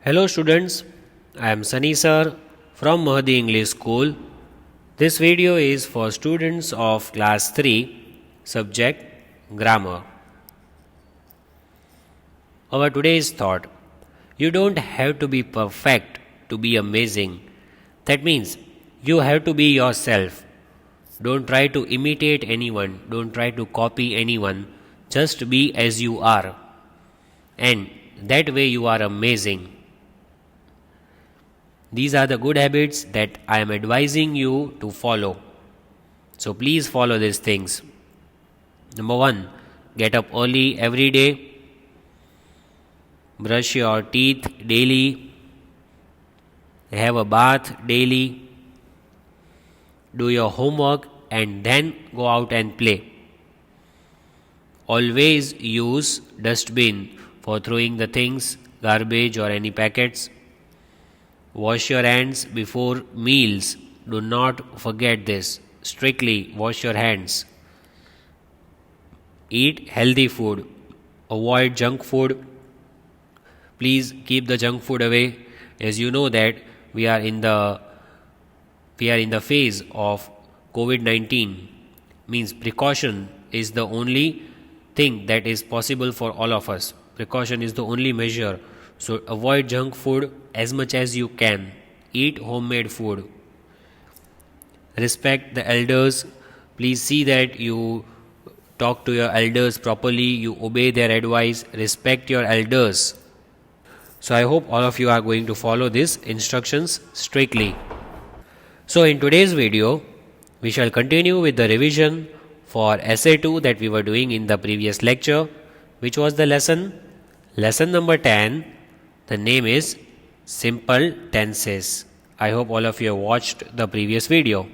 Hello students, I am Sunny sir from Mahdi English School. This video is for students of class 3 subject grammar. Our today's thought: you don't have to be perfect to be amazing. That means you have to be yourself. Don't try to imitate anyone, don't try to copy anyone, just be as you are. And that way you are amazing. These are the good habits that I am advising you to follow. So please follow these things. Number 1, get up early every day. Brush your teeth daily. Have a bath daily. Do your homework and then go out and play. Always use dustbin for throwing the things, garbage or any packets. Wash your hands before meals. Do not forget this. Strictly wash your hands. Eat healthy food. Avoid junk food. Please keep the junk food away, as you know that we are in the phase of COVID-19. Means precaution is the only thing that is possible for all of us. Precaution is the only measure. So avoid junk food as much as you can. Eat homemade food. Respect the elders. Please see that you talk to your elders properly, you obey their advice, respect your elders. So I hope all of you are going to follow these instructions strictly. So in today's video, we shall continue with the revision for Essay 2 that we were doing in the previous lecture, which was the lesson number 10. The name is Simple Tenses. I hope all of you have watched the previous video.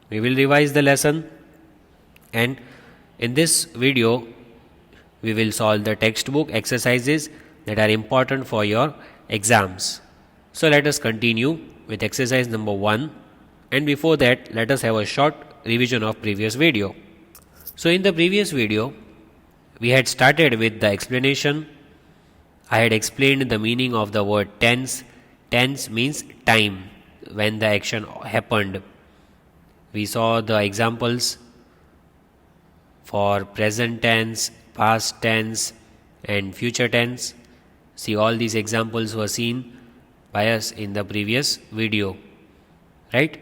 We will revise the lesson, and in this video we will solve the textbook exercises that are important for your exams. So let us continue with exercise number 1, and before that let us have a short revision of previous video. So in the previous video we had started with the explanation. I had explained the meaning of the word tense. Tense means time, when the action happened. We saw the examples for present tense, past tense and future tense. See, all these examples were seen by us in the previous video, right?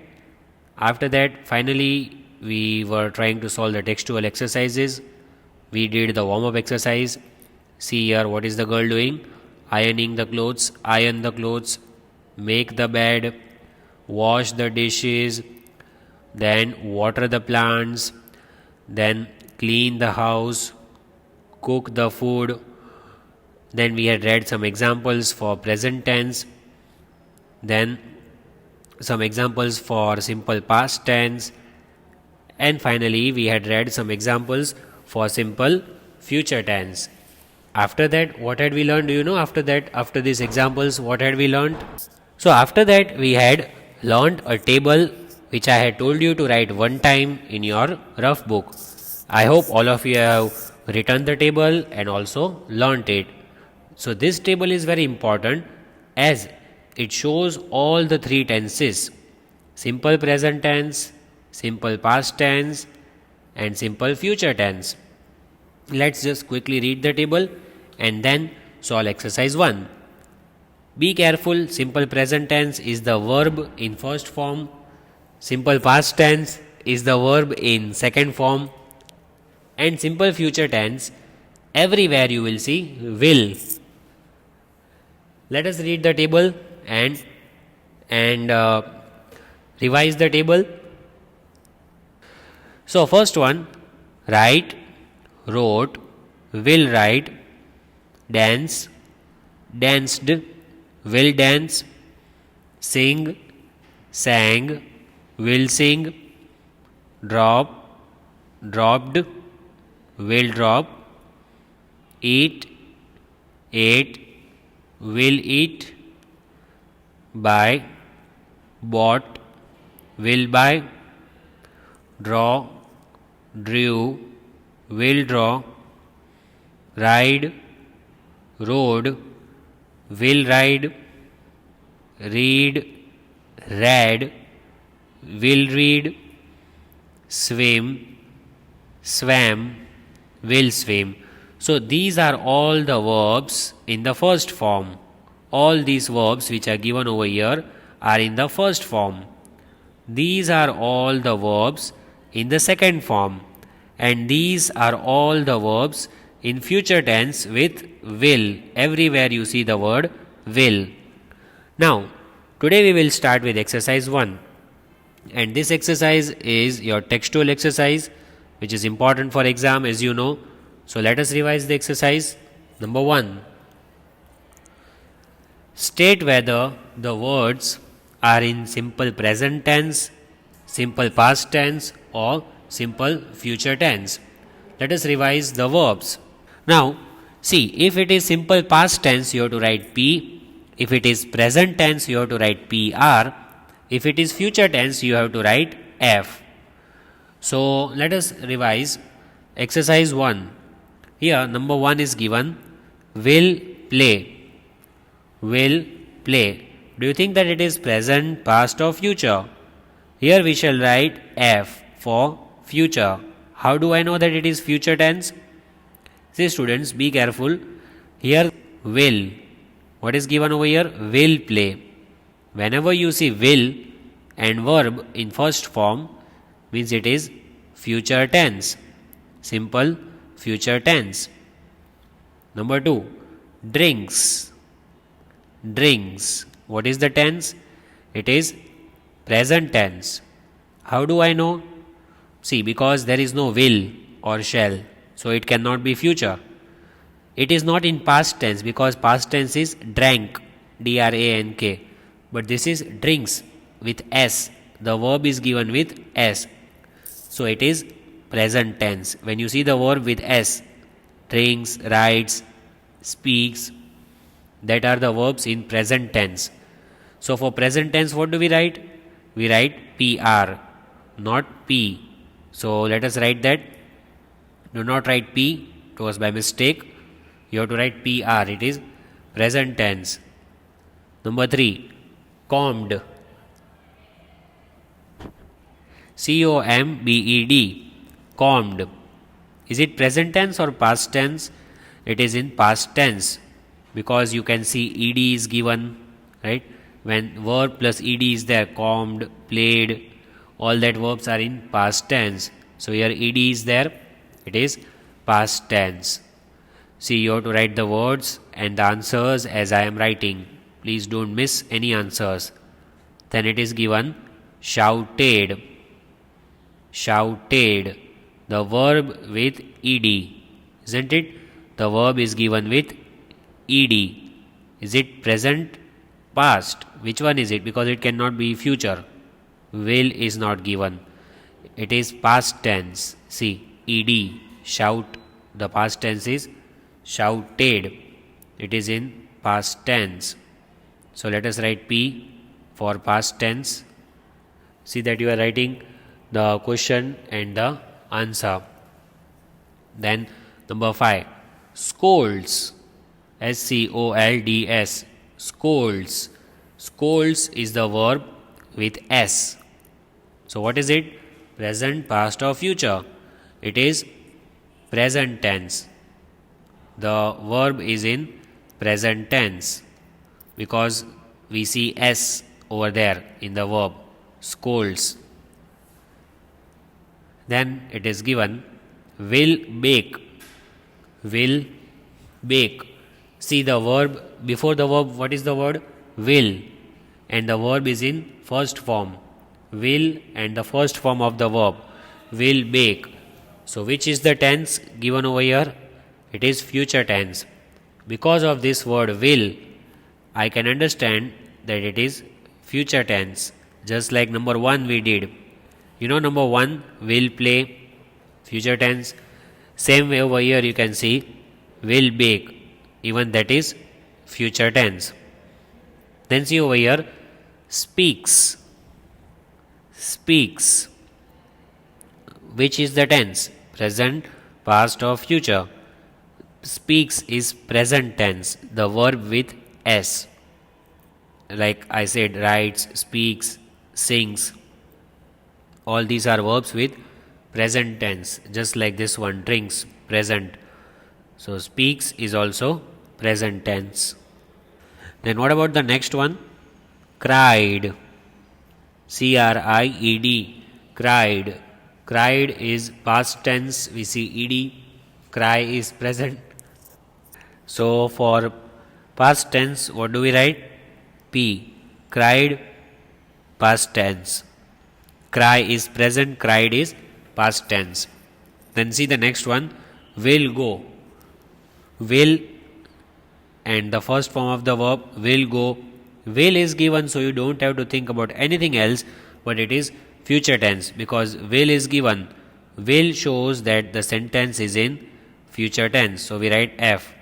After that, finally we were trying to solve the textual exercises. We did the warm-up exercise. See here, what is the girl doing? Ironing the clothes. Iron the clothes, make the bed, wash the dishes, then water the plants, then clean the house, cook the food. Then we had read some examples for present tense, then some examples for simple past tense, and finally we had read some examples for simple future tense. After that, what had we learned? Do you know after these examples, what had we learned? So after that, we had learned a table which I had told you to write one time in your rough book. I hope all of you have written the table and also learnt it. So this table is very important as it shows all the three tenses: simple present tense, simple past tense and simple future tense. Let's just quickly read the table and then solve exercise 1. Be careful, simple present tense is the verb in first form, simple past tense is the verb in second form, and simple future tense everywhere you will see will. Let us read the table and revise the table. So first one, write, wrote, will write, dance, danced, will dance, sing, sang, will sing, drop, dropped, will drop, eat, ate, will eat, buy, bought, will buy, draw, drew, will draw, ride, rode, will ride, read, read, will read, swim, swam, will swim. So these are all the verbs in the first form. All these verbs which are given over here are in the first form. These are all the verbs in the second form, and these are all the verbs in future tense with will. Everywhere you see the word will. Now, today we will start with exercise 1, and this exercise is your textual exercise which is important for exam, as you know. So let us revise the exercise. Number 1. State whether the words are in simple present tense, simple past tense, or simple future tense. Let us revise the verbs. Now, see, if it is simple past tense, you have to write P. If it is present tense, you have to write PR. If it is future tense, you have to write F. So, let us revise exercise 1. Here, number 1 is given, will play. Will play. Do you think that it is present, past, or future? Here we shall write F for future. How do I know that it is future tense? See students, be careful. Here will. What is given over here? Will play. Whenever you see will and verb in first form, means it is future tense. Simple future tense. Number 2. Drinks. Drinks. What is the tense? It is present tense. How do I know? See, because there is no will or shall, so it cannot be future. It is not in past tense because past tense is drank, D-R-A-N-K. But this is drinks with S. The verb is given with S. So it is present tense. When you see the verb with S, drinks, rides, speaks, that are the verbs in present tense. So for present tense, what do we write? We write PR, not P. So let us write that. Do not write P, it was by mistake. You have to write PR, it is present tense. Number 3, combed. C-O-M-B-E-D, combed. Is it present tense or past tense? It is in past tense, because you can see ed is given, right? When verb plus ed is there, combed, played, all that verbs are in past tense. So here ed is there, it is past tense. See, you have to write the words and the answers as I am writing. Please don't miss any answers. Then it is given shouted. Shouted. The verb with ed, isn't it? The verb is given with ed. Is it present, past? Which one is it? Because it cannot be future. Will is not given. It is past tense. See, ed, shout. The past tense is shouted. It is in past tense. So let us write P for past tense. See that you are writing the question and the answer. Then number 5, scolds. S-C-O-L-D-S, scolds. Scolds is the verb with S. So what is it? Present, past, or future? It is present tense. The verb is in present tense because we see S over there in the verb, scolds. Then it is given will bake. Will bake. See the verb, before the verb, what is the word? Will. And the verb is in first form. Will and the first form of the verb. Will bake. So which is the tense given over here? It is future tense. Because of this word will, I can understand that it is future tense. Just like number 1 we did. You know number 1, will play, future tense. Same way over here you can see will bake. Even that is future tense. Then see over here, speaks. Speaks. Which is the tense? Present, past, or future? Speaks is present tense. The verb with S. Like I said, writes, speaks, sings. All these are verbs with present tense, just like this one, drinks, present. So speaks is also present tense. Then what about the next one? Cried. CRIED. Cried. Cried is past tense. We see ed. Cry is present. So for past tense, what do we write? P. Cried, past tense. Cry is present, cried is past tense. Then see the next one, will go. Will, and the first form of the verb will go. Will is given, so you don't have to think about anything else, but it is future tense because will is given. Will shows that the sentence is in future tense, so we write F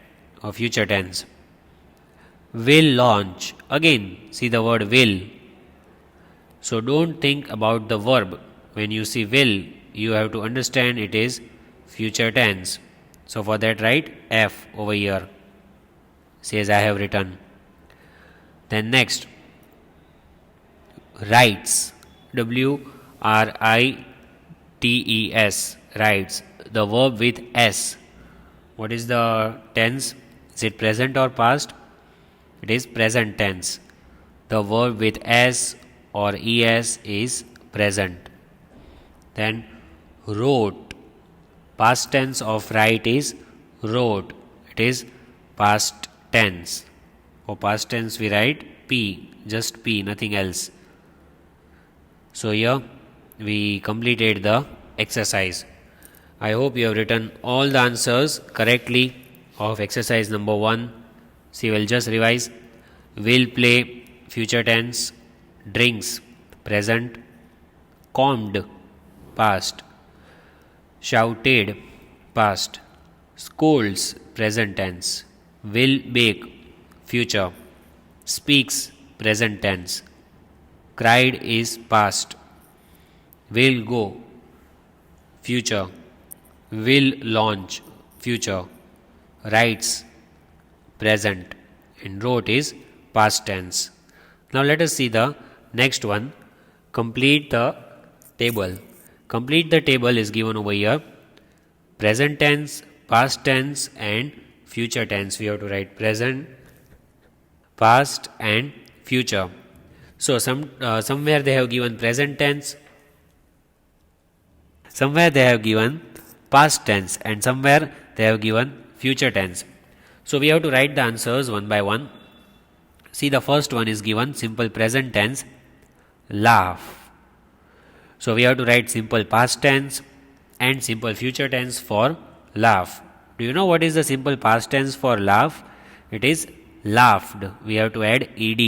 of future tense. Will launch. Again, see the word will. So don't think about the verb. When you see will, you have to understand it is future tense. So for that, write F over here. See as I have written. Then next, writes. WRITES. Writes. The verb with S. What is the tense? Is it present or past? It is present tense. The verb with S or ES is present. Then wrote. Past tense of write is wrote. It is past tense. For past tense we write P, just P, nothing else. So here we completed the exercise. I hope you have written all the answers correctly of exercise number 1. See, we'll just revise. Will play, future tense. Drinks, present. Combed, past. Shouted, past. Scolds, present tense. Will bake, future. Speaks, present tense. Cried is past. Will go, future. Will launch, future. Writes, present, and wrote is past tense. Now let us see the next one. Complete the table. Complete the table is given over here. Present tense, past tense and future tense. We have to write present, past and future. So somewhere they have given present tense, somewhere they have given past tense, and somewhere they have given future tense. So we have to write the answers one by one. See, the first one is given simple present tense, laugh. So we have to write simple past tense and simple future tense for laugh. Do you know what is the simple past tense for laugh? It is laughed. We have to add ed.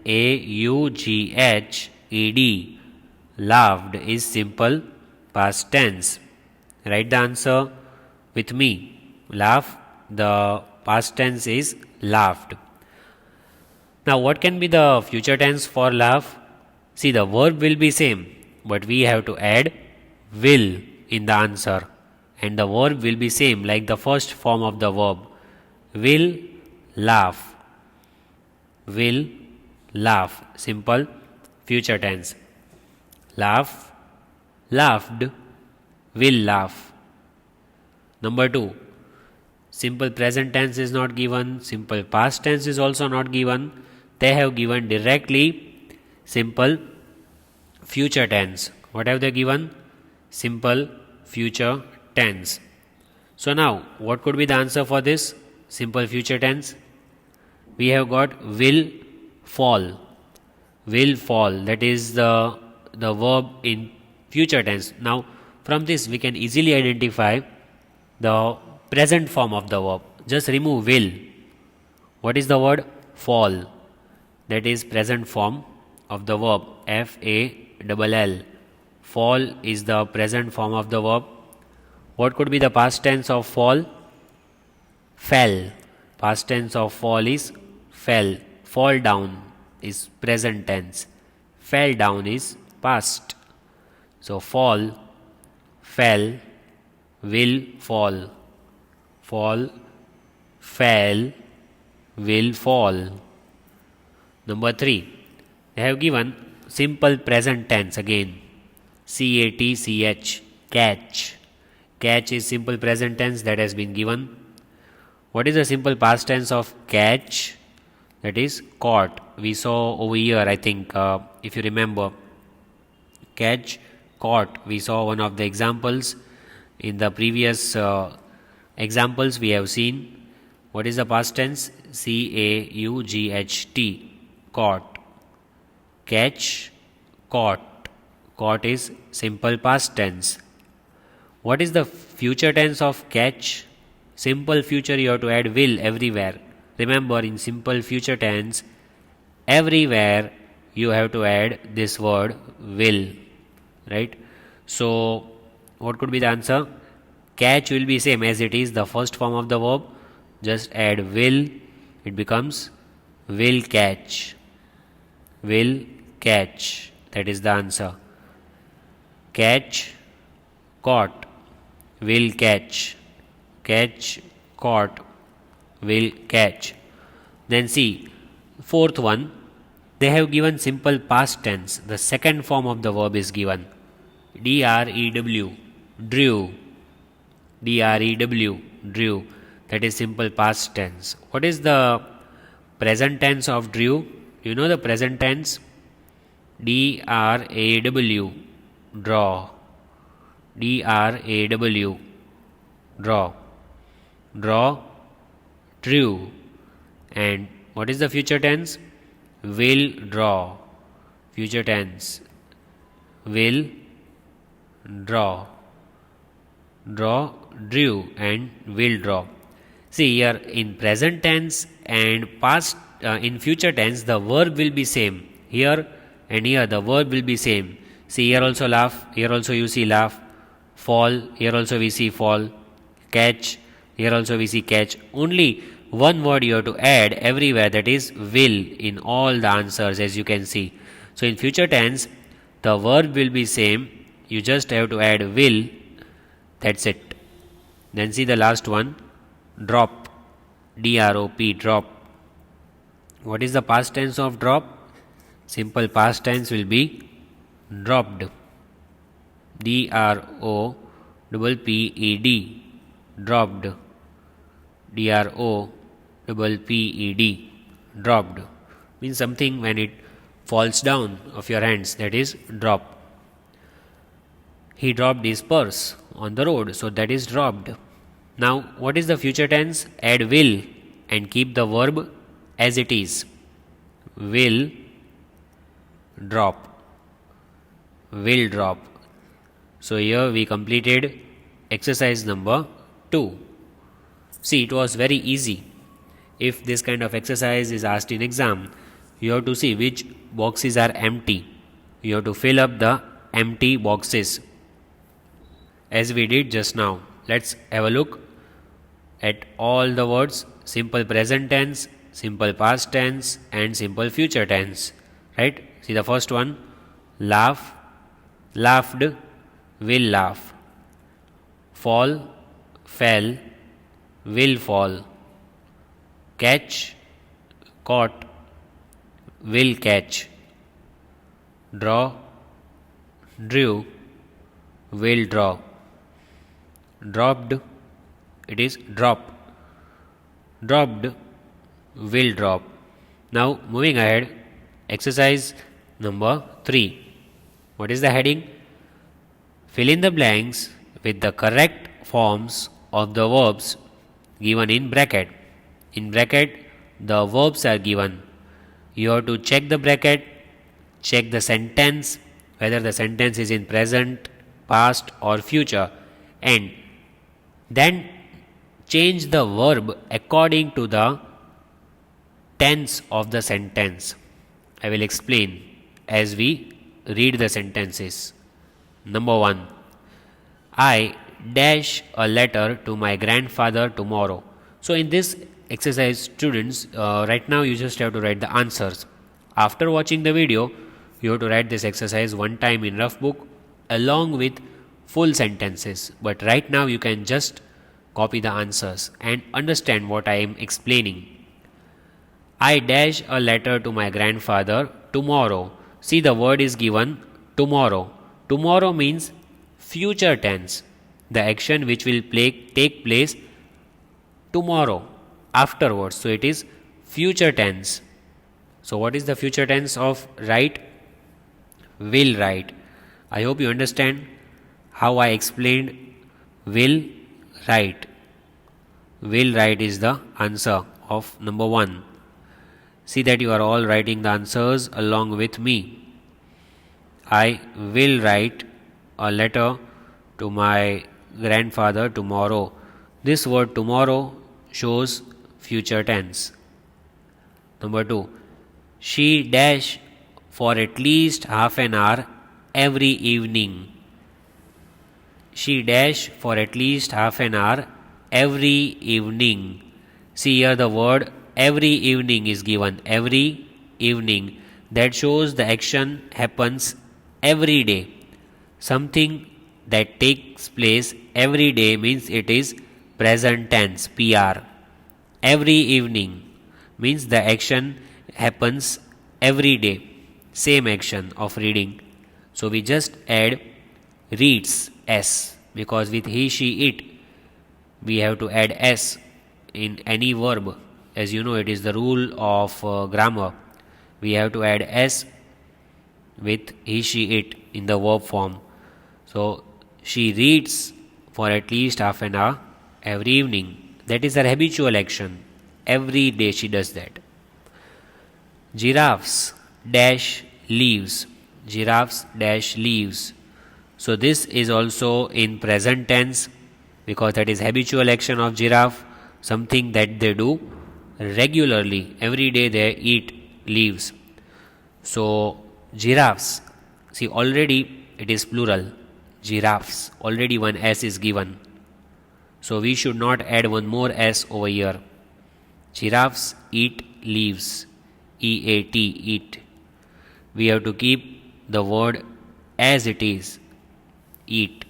LAUGH ED. Laughed is simple past tense. Write the answer with me. Laugh, the past tense is laughed. Now what can be the future tense for laugh? See, the verb will be same, but we have to add will in the answer, and the verb will be same like the first form of the verb. Will laugh. Will laugh. Simple future tense. Laugh, laughed, will laugh. Number 2. Simple present tense is not given. Simple past tense is also not given. They have given directly simple future tense. What have they given? Simple future tense. So now, what could be the answer for this simple future tense? We have got will fall. Will fall. That is the verb in future tense. Now, from this we can easily identify the present form of the verb. Just remove will. What is the word? Fall. That is present form of the verb. FALL. Fall is the present form of the verb. What could be the past tense of fall? Fell. Past tense of fall is fell. Fall down is present tense. Fell down is past. So fall, fell, will fall. Fall, fell, will fall. Number 3, they have given simple present tense again. CATCH, catch. Catch is simple present tense that has been given. What is the simple past tense of catch? That is caught. We saw over here, I think, if you remember, catch, caught. We saw one of the examples. In the previous examples we have seen. What is the past tense? CAUGHT, caught. Catch, caught. Caught is simple past tense. What is the future tense of catch? Simple future you have to add will everywhere. Remember, in simple future tense, everywhere you have to add this word will, right? So what could be the answer? Catch will be same as it is the first form of the verb. Just add will, it becomes will catch. Will catch. That is the answer. Catch, caught, will catch. Catch, caught, will catch. Then see, fourth one, they have given simple past tense. The second form of the verb is given. DREW, drew. DREW, drew. That is simple past tense. What is the present tense of drew? You know the present tense? DRAW, draw. DRAW, draw. Draw, drew. And what is the future tense? Will draw. Future tense. Will draw. Draw, drew, and will draw. See here, in present tense and past, in future tense, the verb will be same. Here and here, the verb will be same. See, here also laugh. Here also you see laugh. Fall. Here also we see fall. Catch. Here also we see catch. Only one word you have to add everywhere, that is will, in all the answers, as you can see. So in future tense, the verb will be same. You just have to add will. That's it. Then see the last one. Drop. DROP, drop. What is the past tense of drop? Simple past tense will be dropped. DROPPED, dropped. DROPPED, dropped. Means something when it falls down of your hands, that is drop. He dropped his purse on the road, so that is dropped. Now what is the future tense? Add will and keep the verb as it is. Will drop. Will drop. So here we completed exercise number 2. See, it was very easy. If this kind of exercise is asked in exam, you have to see which boxes are empty. You have to fill up the empty boxes, as we did just now. Let's have a look at all the words: simple present tense, simple past tense, and simple future tense. Right? See the first one: laugh, laughed, will laugh. Fall, fell, will fall. Catch, caught, will catch. Draw, drew, will draw. Dropped, it is drop. Dropped, will drop. Now moving ahead, exercise number 3. What is the heading? Fill in the blanks with the correct forms of the verbs given in bracket. In bracket, the verbs are given. You have to check the bracket, check the sentence, whether the sentence is in present, past or future, and then change the verb according to the tense of the sentence. I will explain as we read the sentences. Number 1. I dash a letter to my grandfather tomorrow. So in this exercise, students, right now you just have to write the answers. After watching the video, you have to write this exercise one time in rough book along with full sentences. But right now you can just copy the answers and understand what I am explaining. I dash a letter to my grandfather tomorrow. See, the word is given tomorrow. Tomorrow means future tense, the action which will take place tomorrow, afterwards. So it is future tense. So what is the future tense of write? Will write. I hope you understand how I explained will write. Will write is the answer of number 1. See that you are all writing the answers along with me. I will write a letter to my grandfather tomorrow. This word tomorrow shows future tense. Number 2. She dash for at least half an hour every evening. She dash for at least half an hour every evening. See here the word every evening is given. Every evening. That shows the action happens every day. Something that takes place every day means it is present tense, PR. Every evening means the action happens every day. Same action of reading. So we just add reads S, because with he, she, it we have to add S in any verb. As you know, it is the rule of grammar. We have to add S with he, she, it in the verb form. So she reads for at least half an hour every evening. That is her habitual action. Every day she does that. Giraffes dash leaves. Giraffes dash leaves. So this is also in present tense, because that is habitual action of giraffe, something that they do regularly. Every day they eat leaves. So giraffes, see already it is plural. Giraffes, already one S is given. So we should not add one more S over here. Giraffes eat leaves. EAT, eat. We have to keep the word as it is. Eat.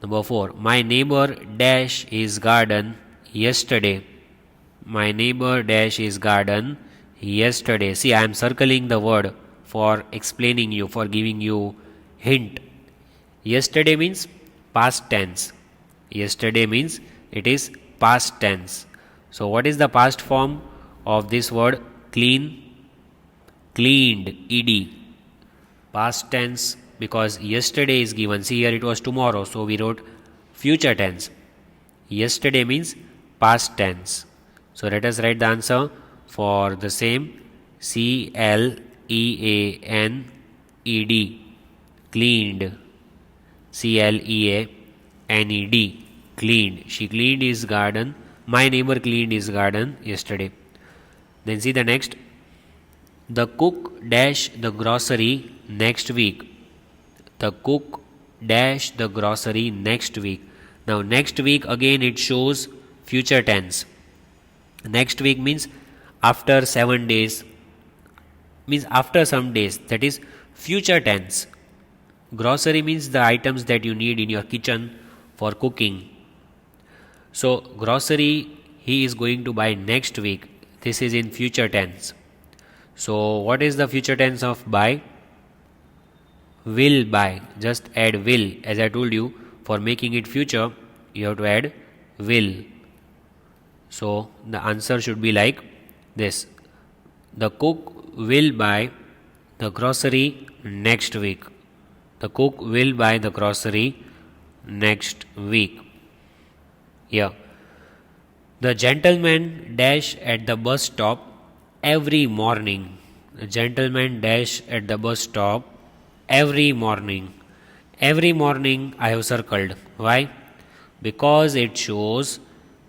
Number 4. My neighbor dash his garden yesterday. My neighbor dash his garden yesterday. See, I am circling the word for explaining you, for giving you hint. Yesterday means past tense. Yesterday means it is past tense. So what is the past form of this word? Clean. Cleaned, ed. Past tense, because yesterday is given. See here it was tomorrow, so we wrote future tense. Yesterday means past tense. So let us write the answer for the same. CLEANED, cleaned. CLEANED, cleaned. She cleaned his garden. My neighbor cleaned his garden yesterday. Then see the next. The cook dash the grocery next week. The cook dash the grocery next week. Now next week again it shows future tense. Next week means after 7 days, means after some days, that is future tense. Grocery means the items that you need in your kitchen for cooking. So grocery he is going to buy next week. This is in future tense. So what is the future tense of buy? Will buy. Just add will. As I told you, for making it future, you have to add will. So the answer should be like this. The cook will buy the grocery next week. The cook will buy the grocery next week. Yeah. The gentleman dash at the bus stop every morning. The gentleman dash at the bus stop every morning. Every morning I have circled. Why? Because it shows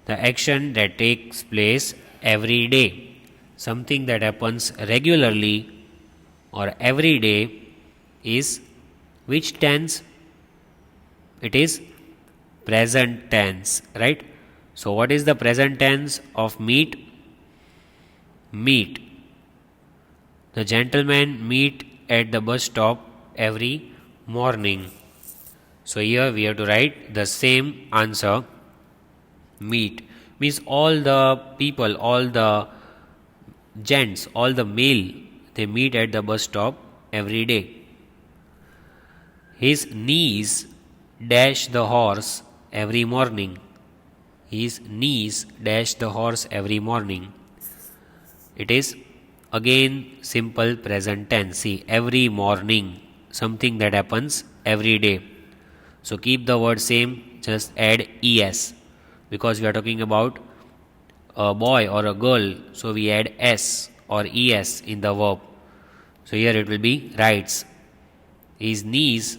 the action that takes place every day. Something that happens regularly or every day is which tense? It is present tense, right? So what is the present tense of meet? Meet. The gentleman meet at the bus stop every morning. So here we have to write the same answer. Meet means all the people, all the gents, all the male, they meet at the bus stop every day. His knees dash the horse every morning. His knees dash the horse every morning. It is again simple present tense. See, every morning, something that happens every day. So keep the word same, just add es, because we are talking about a boy or a girl, so we add s or es in the verb. So here it will be rides. His knees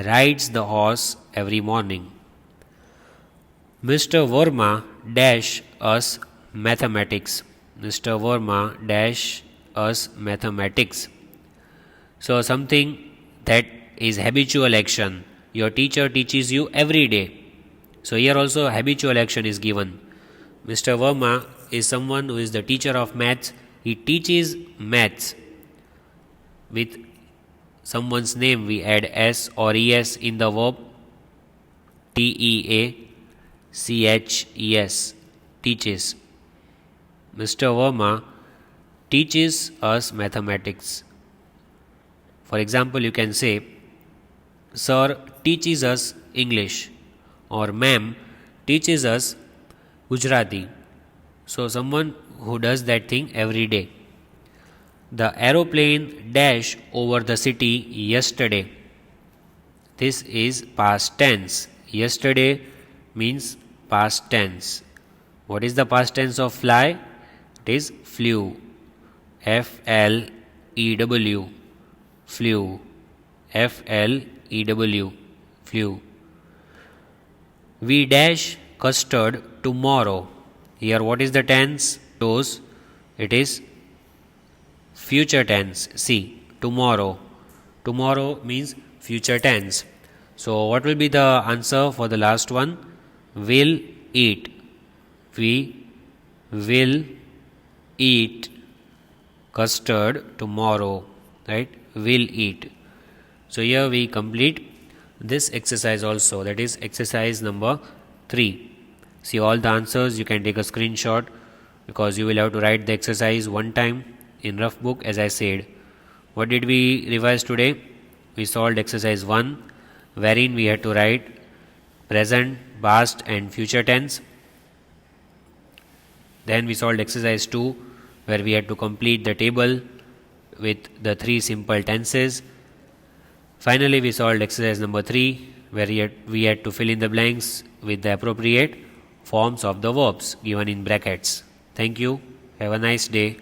rides the horse every morning. Mr. Verma dash us mathematics. Mr. Verma dash us mathematics. So something that is habitual action. Your teacher teaches you every day. So here also habitual action is given. Mr. Verma is someone who is the teacher of maths. He teaches maths. With someone's name we add s or es in the verb. teaches, teaches. Mr. Verma teaches us mathematics. For example, you can say, Sir teaches us English, or Ma'am teaches us Gujarati. So someone who does that thing every day. The aeroplane dashed over the city yesterday. This is past tense. Yesterday means past tense. What is the past tense of fly? It is flew. F-L-E-W. Flew. F-L-E-W. Flew. We dash custard tomorrow. Here what is the tense? Shows it is future tense. See, tomorrow. Tomorrow means future tense. So what will be the answer for the last one? Will eat. We will eat custard tomorrow. Right? Will eat. So here we complete this exercise also. That is exercise number 3. See all the answers. You can take a screenshot, because you will have to write the exercise one time in rough book, as I said. What did we revise today? We solved exercise 1, wherein we had to write present, past and future tense. Then we solved exercise 2, where we had to complete the table with the 3 simple tenses. Finally, we solved exercise number 3, where we had to fill in the blanks with the appropriate forms of the verbs given in brackets. Thank you. Have a nice day.